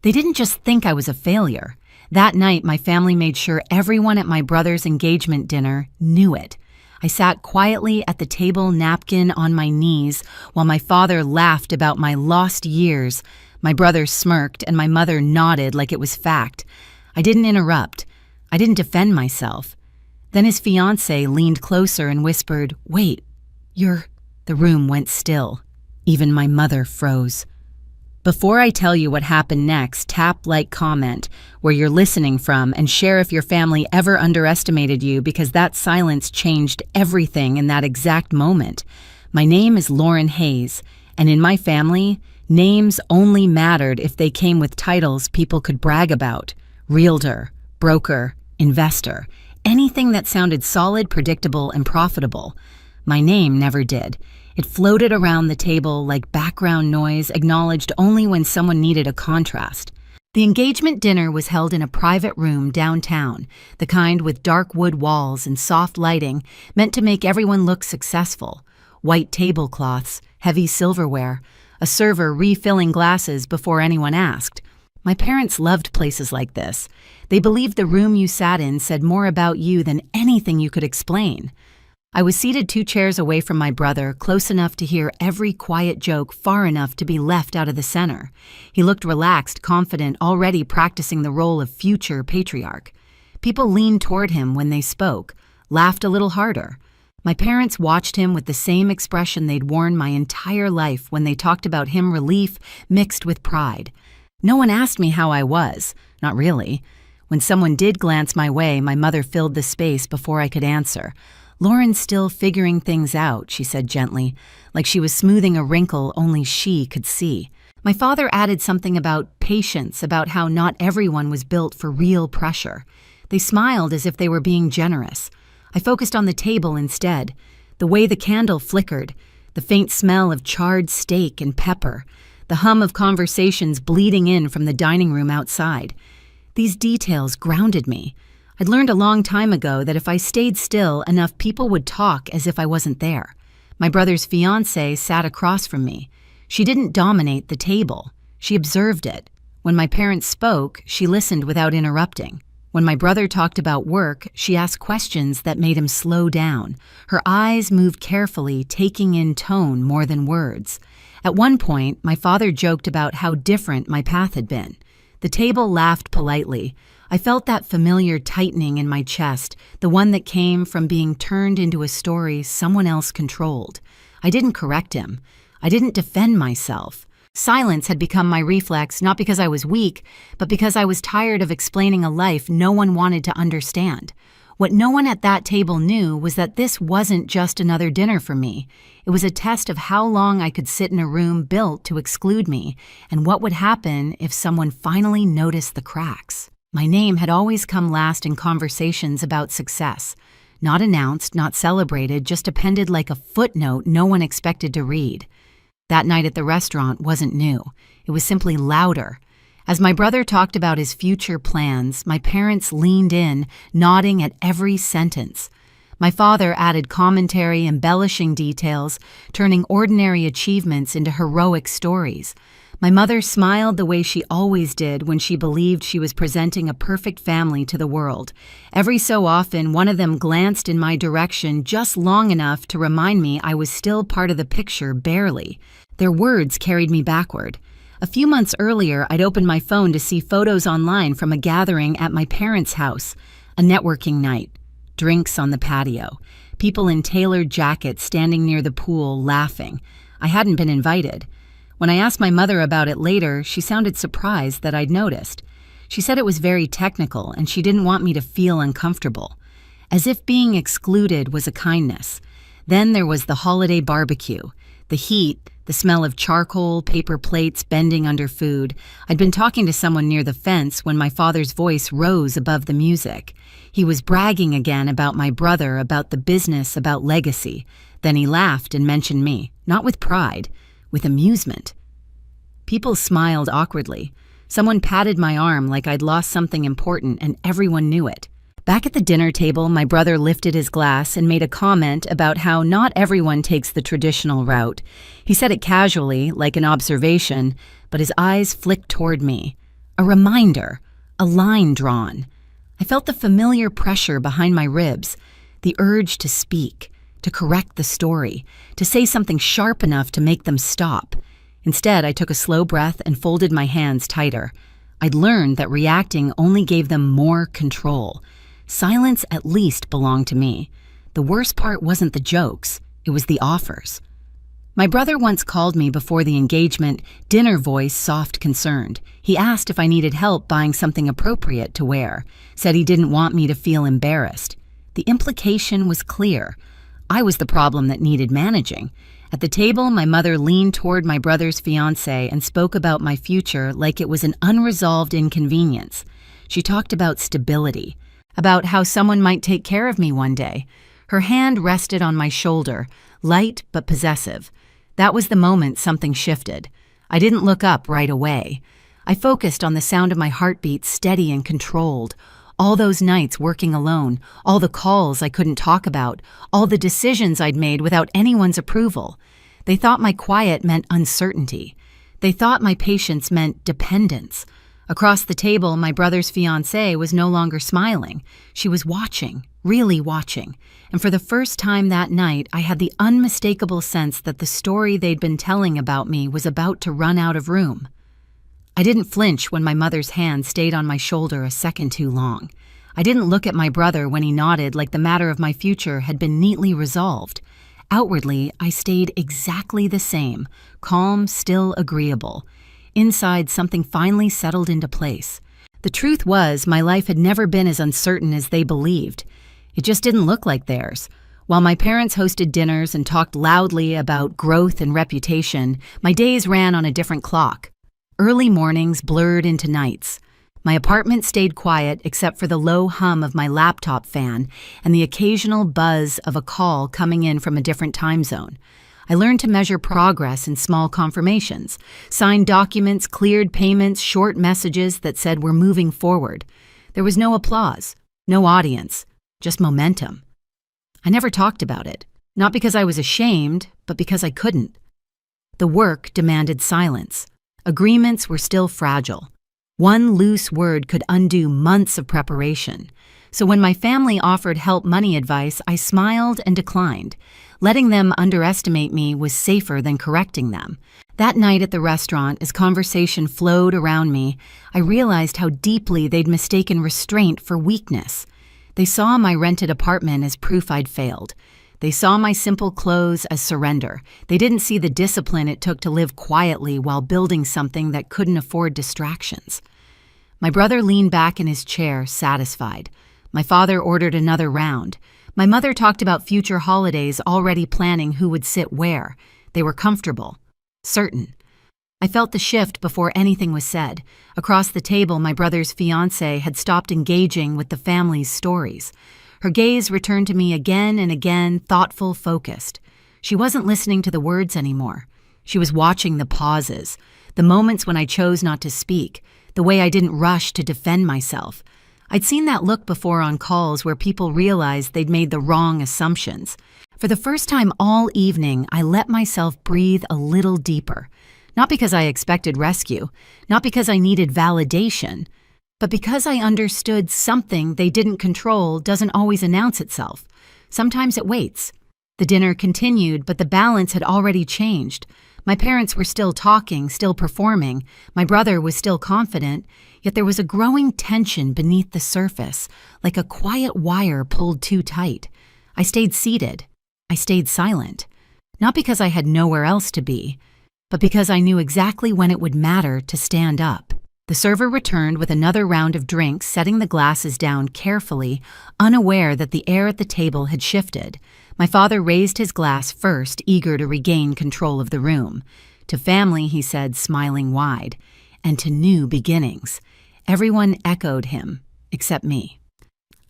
They didn't just think I was a failure. That night, my family made sure everyone at my brother's engagement dinner knew it. I sat quietly at the table, napkin on my knees, while my father laughed about my lost years. My brother smirked, and my mother nodded like it was fact. I didn't interrupt. I didn't defend myself. Then his fiancée leaned closer and whispered, "Wait, you're—" The room went still. Even my mother froze. Before I tell you what happened next, tap like, comment where you're listening from, and share if your family ever underestimated you, because that silence changed everything in that exact moment. My name is Lauren Hayes, and in my family, names only mattered if they came with titles people could brag about. Realtor, broker, investor, anything that sounded solid, predictable, and profitable. My name never did. It floated around the table like background noise, acknowledged only when someone needed a contrast. The engagement dinner was held in a private room downtown, the kind with dark wood walls and soft lighting, meant to make everyone look successful. White tablecloths, heavy silverware, a server refilling glasses before anyone asked. My parents loved places like this. They believed the room you sat in said more about you than anything you could explain. I was seated 2 chairs away from my brother, close enough to hear every quiet joke, far enough to be left out of the center. He looked relaxed, confident, already practicing the role of future patriarch. People leaned toward him when they spoke, laughed a little harder. My parents watched him with the same expression they'd worn my entire life when they talked about him, relief mixed with pride. No one asked me how I was. Not really. When someone did glance my way, my mother filled the space before I could answer. "Lauren's still figuring things out," she said gently, like she was smoothing a wrinkle only she could see. My father added something about patience, about how not everyone was built for real pressure. They smiled as if they were being generous. I focused on the table instead, the way the candle flickered, the faint smell of charred steak and pepper, the hum of conversations bleeding in from the dining room outside. These details grounded me. I'd learned a long time ago that if I stayed still, enough people would talk as if I wasn't there. My brother's fiancée sat across from me. She didn't dominate the table. She observed it. When my parents spoke, she listened without interrupting. When my brother talked about work, she asked questions that made him slow down. Her eyes moved carefully, taking in tone more than words. At one point, my father joked about how different my path had been. The table laughed politely. I felt that familiar tightening in my chest, the one that came from being turned into a story someone else controlled. I didn't correct him. I didn't defend myself. Silence had become my reflex, not because I was weak, but because I was tired of explaining a life no one wanted to understand. What no one at that table knew was that this wasn't just another dinner for me. It was a test of how long I could sit in a room built to exclude me, and what would happen if someone finally noticed the cracks. My name had always come last in conversations about success. Not announced, not celebrated, just appended like a footnote no one expected to read. That night at the restaurant wasn't new. It was simply louder. As my brother talked about his future plans, my parents leaned in, nodding at every sentence. My father added commentary, embellishing details, turning ordinary achievements into heroic stories. My mother smiled the way she always did when she believed she was presenting a perfect family to the world. Every so often, one of them glanced in my direction just long enough to remind me I was still part of the picture, barely. Their words carried me backward. A few months earlier, I'd opened my phone to see photos online from a gathering at my parents' house, a networking night, drinks on the patio, people in tailored jackets standing near the pool laughing. I hadn't been invited. When I asked my mother about it later, she sounded surprised that I'd noticed. She said it was very technical and she didn't want me to feel uncomfortable, as if being excluded was a kindness. Then there was the holiday barbecue, the heat, the smell of charcoal, paper plates bending under food. I'd been talking to someone near the fence when my father's voice rose above the music. He was bragging again about my brother, about the business, about legacy. Then he laughed and mentioned me, not with pride, with amusement. People smiled awkwardly. Someone patted my arm like I'd lost something important, and everyone knew it. Back at the dinner table, my brother lifted his glass and made a comment about how not everyone takes the traditional route. He said it casually, like an observation, but his eyes flicked toward me. A reminder, a line drawn. I felt the familiar pressure behind my ribs, the urge to speak, to correct the story, to say something sharp enough to make them stop. Instead, I took a slow breath and folded my hands tighter. I'd learned that reacting only gave them more control. Silence at least belonged to me. The worst part wasn't the jokes, it was the offers. My brother once called me before the engagement, dinner voice soft concerned. He asked if I needed help buying something appropriate to wear, said he didn't want me to feel embarrassed. The implication was clear. I was the problem that needed managing. At the table, my mother leaned toward my brother's fiancé and spoke about my future like it was an unresolved inconvenience. She talked about stability, about how someone might take care of me one day. Her hand rested on my shoulder, light but possessive. That was the moment something shifted. I didn't look up right away. I focused on the sound of my heartbeat, steady and controlled. All those nights working alone, all the calls I couldn't talk about, all the decisions I'd made without anyone's approval. They thought my quiet meant uncertainty. They thought my patience meant dependence. Across the table, my brother's fiancée was no longer smiling. She was watching, really watching. And for the first time that night, I had the unmistakable sense that the story they'd been telling about me was about to run out of room. I didn't flinch when my mother's hand stayed on my shoulder a second too long. I didn't look at my brother when he nodded like the matter of my future had been neatly resolved. Outwardly, I stayed exactly the same, calm, still agreeable. Inside, something finally settled into place. The truth was, my life had never been as uncertain as they believed. It just didn't look like theirs. While my parents hosted dinners and talked loudly about growth and reputation, my days ran on a different clock. Early mornings blurred into nights. My apartment stayed quiet except for the low hum of my laptop fan and the occasional buzz of a call coming in from a different time zone. I learned to measure progress in small confirmations, signed documents, cleared payments, short messages that said we're moving forward. There was no applause, no audience, just momentum. I never talked about it, not because I was ashamed, but because I couldn't. The work demanded silence. Agreements were still fragile. One loose word could undo months of preparation. So when my family offered help money advice, I smiled and declined. Letting them underestimate me was safer than correcting them. That night at the restaurant, as conversation flowed around me, I realized how deeply they'd mistaken restraint for weakness. They saw my rented apartment as proof I'd failed. They saw my simple clothes as surrender. They didn't see the discipline it took to live quietly while building something that couldn't afford distractions. My brother leaned back in his chair, satisfied. My father ordered another round. My mother talked about future holidays, already planning who would sit where. They were comfortable, certain. I felt the shift before anything was said. Across the table, my brother's fiancée had stopped engaging with the family's stories. Her gaze returned to me again and again, thoughtful, focused. She wasn't listening to the words anymore. She was watching the pauses, the moments when I chose not to speak, the way I didn't rush to defend myself. I'd seen that look before on calls where people realized they'd made the wrong assumptions. For the first time all evening, I let myself breathe a little deeper. Not because I expected rescue, not because I needed validation, but because I understood something they didn't control doesn't always announce itself. Sometimes it waits. The dinner continued, but the balance had already changed. My parents were still talking, still performing. My brother was still confident, yet there was a growing tension beneath the surface, like a quiet wire pulled too tight. I stayed seated. I stayed silent. Not because I had nowhere else to be, but because I knew exactly when it would matter to stand up. The server returned with another round of drinks, setting the glasses down carefully, unaware that the air at the table had shifted. My father raised his glass first, eager to regain control of the room. To family, he said, smiling wide, and to new beginnings. Everyone echoed him, except me.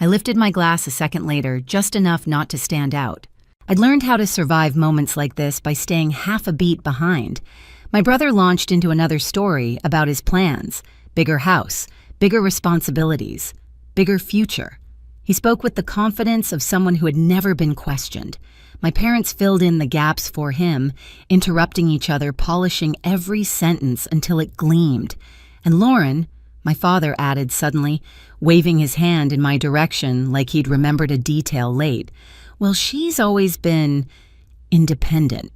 I lifted my glass a second later, just enough not to stand out. I'd learned how to survive moments like this by staying half a beat behind. My brother launched into another story about his plans, bigger house, bigger responsibilities, bigger future. He spoke with the confidence of someone who had never been questioned. My parents filled in the gaps for him, interrupting each other, polishing every sentence until it gleamed. And Lauren, my father added suddenly, waving his hand in my direction like he'd remembered a detail late. Well, she's always been independent.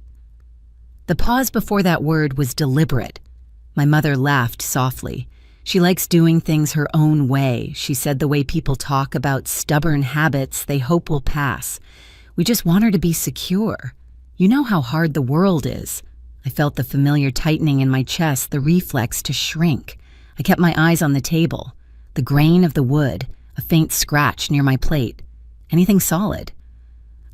The pause before that word was deliberate. My mother laughed softly. She likes doing things her own way, she said, the way people talk about stubborn habits they hope will pass. We just want her to be secure. You know how hard the world is. I felt the familiar tightening in my chest, the reflex to shrink. I kept my eyes on the table, the grain of the wood, a faint scratch near my plate. Anything solid?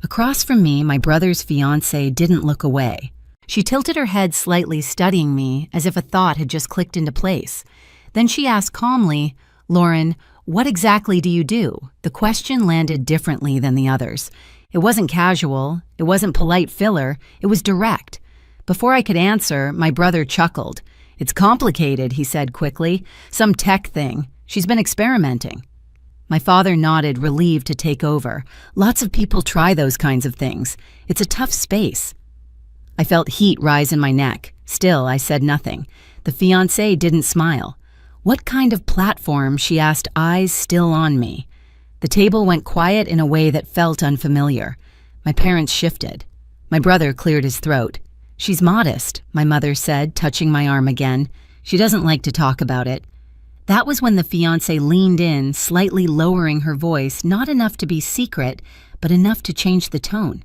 Across from me, my brother's fiancée didn't look away. She tilted her head slightly, studying me, as if a thought had just clicked into place. Then she asked calmly, "Lauren, what exactly do you do?" The question landed differently than the others. It wasn't casual, it wasn't polite filler, it was direct. Before I could answer, my brother chuckled. "It's complicated," he said quickly. "Some tech thing. She's been experimenting." My father nodded, relieved to take over. Lots of people try those kinds of things. It's a tough space. I felt heat rise in my neck. Still, I said nothing. The fiancé didn't smile. "What kind of platform?" she asked, eyes still on me. The table went quiet in a way that felt unfamiliar. My parents shifted. My brother cleared his throat. "She's modest," my mother said, touching my arm again. "She doesn't like to talk about it." That was when the fiancé leaned in, slightly lowering her voice, not enough to be secret, but enough to change the tone.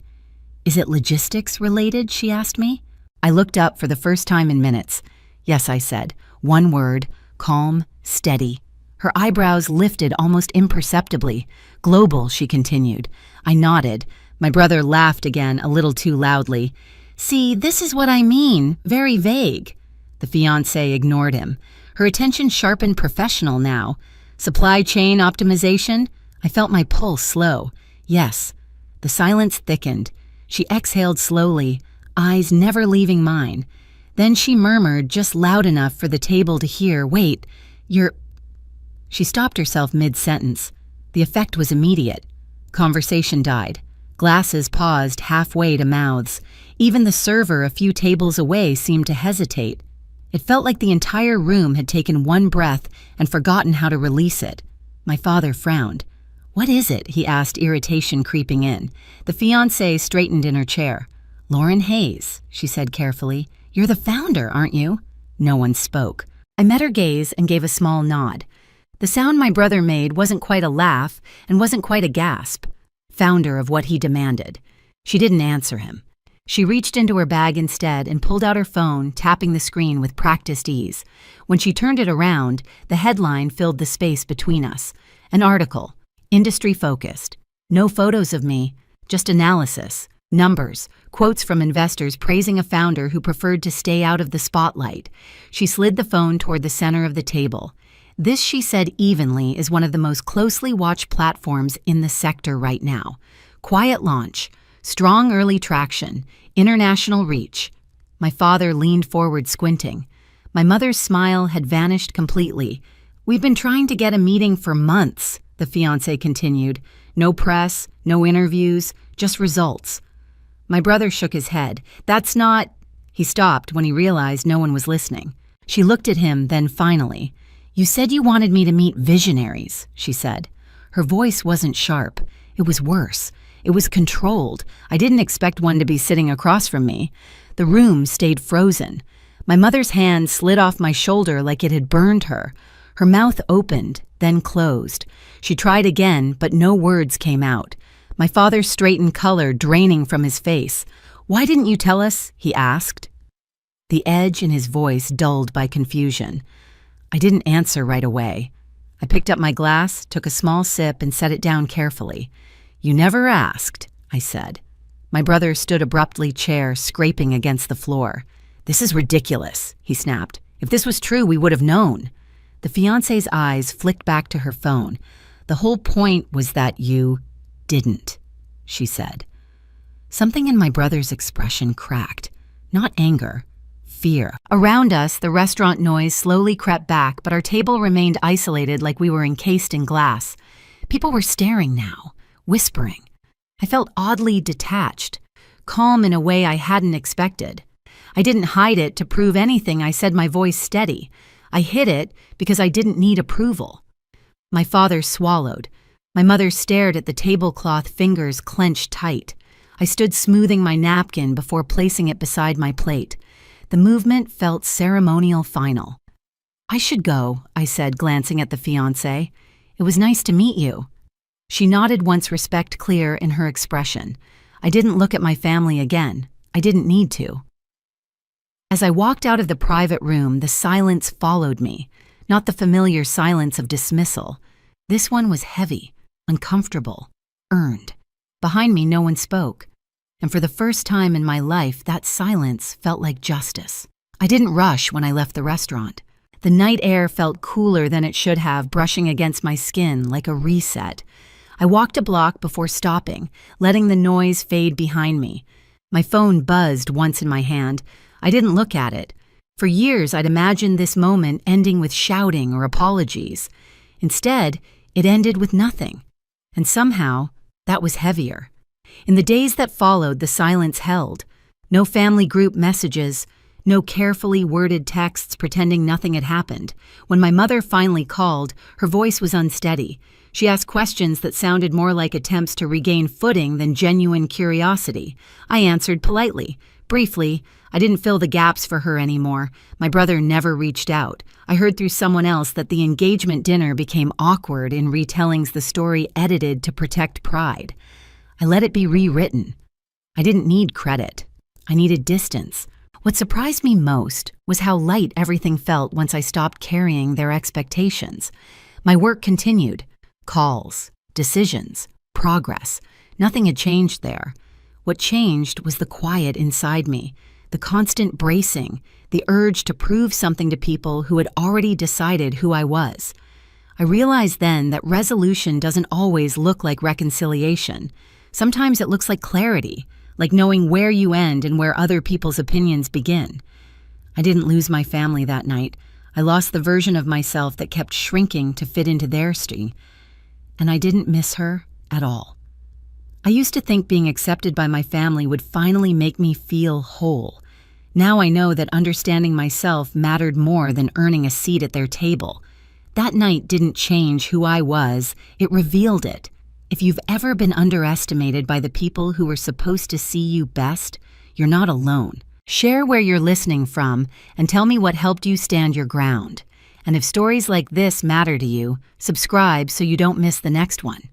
"Is it logistics related?" she asked me. I looked up for the first time in minutes. "Yes," I said. One word, calm, steady. Her eyebrows lifted almost imperceptibly. "Global," she continued. I nodded. My brother laughed again, a little too loudly. "See, this is what I mean. Very vague." The fiancé ignored him. Her attention sharpened professional now. "Supply chain optimization?" I felt my pulse slow. "Yes." The silence thickened. She exhaled slowly, eyes never leaving mine. Then she murmured, just loud enough for the table to hear, "Wait, you're—" She stopped herself mid-sentence. The effect was immediate. Conversation died. Glasses paused halfway to mouths. Even the server a few tables away seemed to hesitate. It felt like the entire room had taken one breath and forgotten how to release it. My father frowned. "What is it?" he asked, irritation creeping in. The fiancée straightened in her chair. "Lauren Hayes," she said carefully. "You're the founder, aren't you?" No one spoke. I met her gaze and gave a small nod. The sound my brother made wasn't quite a laugh and wasn't quite a gasp. Founder of what he demanded. She didn't answer him. She reached into her bag instead and pulled out her phone, tapping the screen with practiced ease. When she turned it around, the headline filled the space between us. An article, industry-focused. No photos of me, just analysis, numbers, quotes from investors praising a founder who preferred to stay out of the spotlight. She slid the phone toward the center of the table. This, she said evenly, is one of the most closely watched platforms in the sector right now. Quiet launch. Strong early traction, international reach. My father leaned forward, squinting. My mother's smile had vanished completely. "We've been trying to get a meeting for months," the fiancé continued. "No press, no interviews, just results." My brother shook his head. "That's not—" He stopped when he realized no one was listening. She looked at him, then finally. "You said you wanted me to meet visionaries," she said. Her voice wasn't sharp. It was worse. It was controlled. I didn't expect one to be sitting across from me. The room stayed frozen. My mother's hand slid off my shoulder like it had burned her. Her mouth opened, then closed. She tried again, but no words came out. My father straightened, color draining from his face. "Why didn't you tell us?" he asked. The edge in his voice dulled by confusion. I didn't answer right away. I picked up my glass, took a small sip, and set it down carefully. "You never asked," I said. My brother stood abruptly, chair scraping against the floor. "This is ridiculous," he snapped. "If this was true, we would have known." The fiancé's eyes flicked back to her phone. "The whole point was that you didn't," she said. Something in my brother's expression cracked. Not anger, fear. Around us, the restaurant noise slowly crept back, but our table remained isolated like we were encased in glass. People were staring now. Whispering. I felt oddly detached, calm in a way I hadn't expected. I didn't hide it to prove anything. I said, my voice steady. I hid it because I didn't need approval. My father swallowed. My mother stared at the tablecloth, fingers clenched tight. I stood smoothing my napkin before placing it beside my plate. The movement felt ceremonial final. "I should go," I said, glancing at the fiancé. "It was nice to meet you." She nodded once, respect clear in her expression. I didn't look at my family again. I didn't need to. As I walked out of the private room, the silence followed me. Not the familiar silence of dismissal. This one was heavy, uncomfortable, earned. Behind me, no one spoke. And for the first time in my life, that silence felt like justice. I didn't rush when I left the restaurant. The night air felt cooler than it should have, brushing against my skin like a reset. I walked a block before stopping, letting the noise fade behind me. My phone buzzed once in my hand. I didn't look at it. For years, I'd imagined this moment ending with shouting or apologies. Instead, it ended with nothing. And somehow, that was heavier. In the days that followed, the silence held. No family group messages, no carefully worded texts pretending nothing had happened. When my mother finally called, her voice was unsteady. She asked questions that sounded more like attempts to regain footing than genuine curiosity. I answered politely. Briefly, I didn't fill the gaps for her anymore. My brother never reached out. I heard through someone else that the engagement dinner became awkward in retellings, the story edited to protect pride. I let it be rewritten. I didn't need credit. I needed distance. What surprised me most was how light everything felt once I stopped carrying their expectations. My work continued. Calls, decisions, progress. Nothing had changed there. What changed was the quiet inside me, the constant bracing, the urge to prove something to people who had already decided who I was. I realized then that resolution doesn't always look like reconciliation. Sometimes it looks like clarity, like knowing where you end and where other people's opinions begin. I didn't lose my family that night. I lost the version of myself that kept shrinking to fit into their stream. And I didn't miss her at all. I used to think being accepted by my family would finally make me feel whole. Now I know that understanding myself mattered more than earning a seat at their table. That night didn't change who I was, it revealed it. If you've ever been underestimated by the people who were supposed to see you best, you're not alone. Share where you're listening from and tell me what helped you stand your ground. And if stories like this matter to you, subscribe so you don't miss the next one.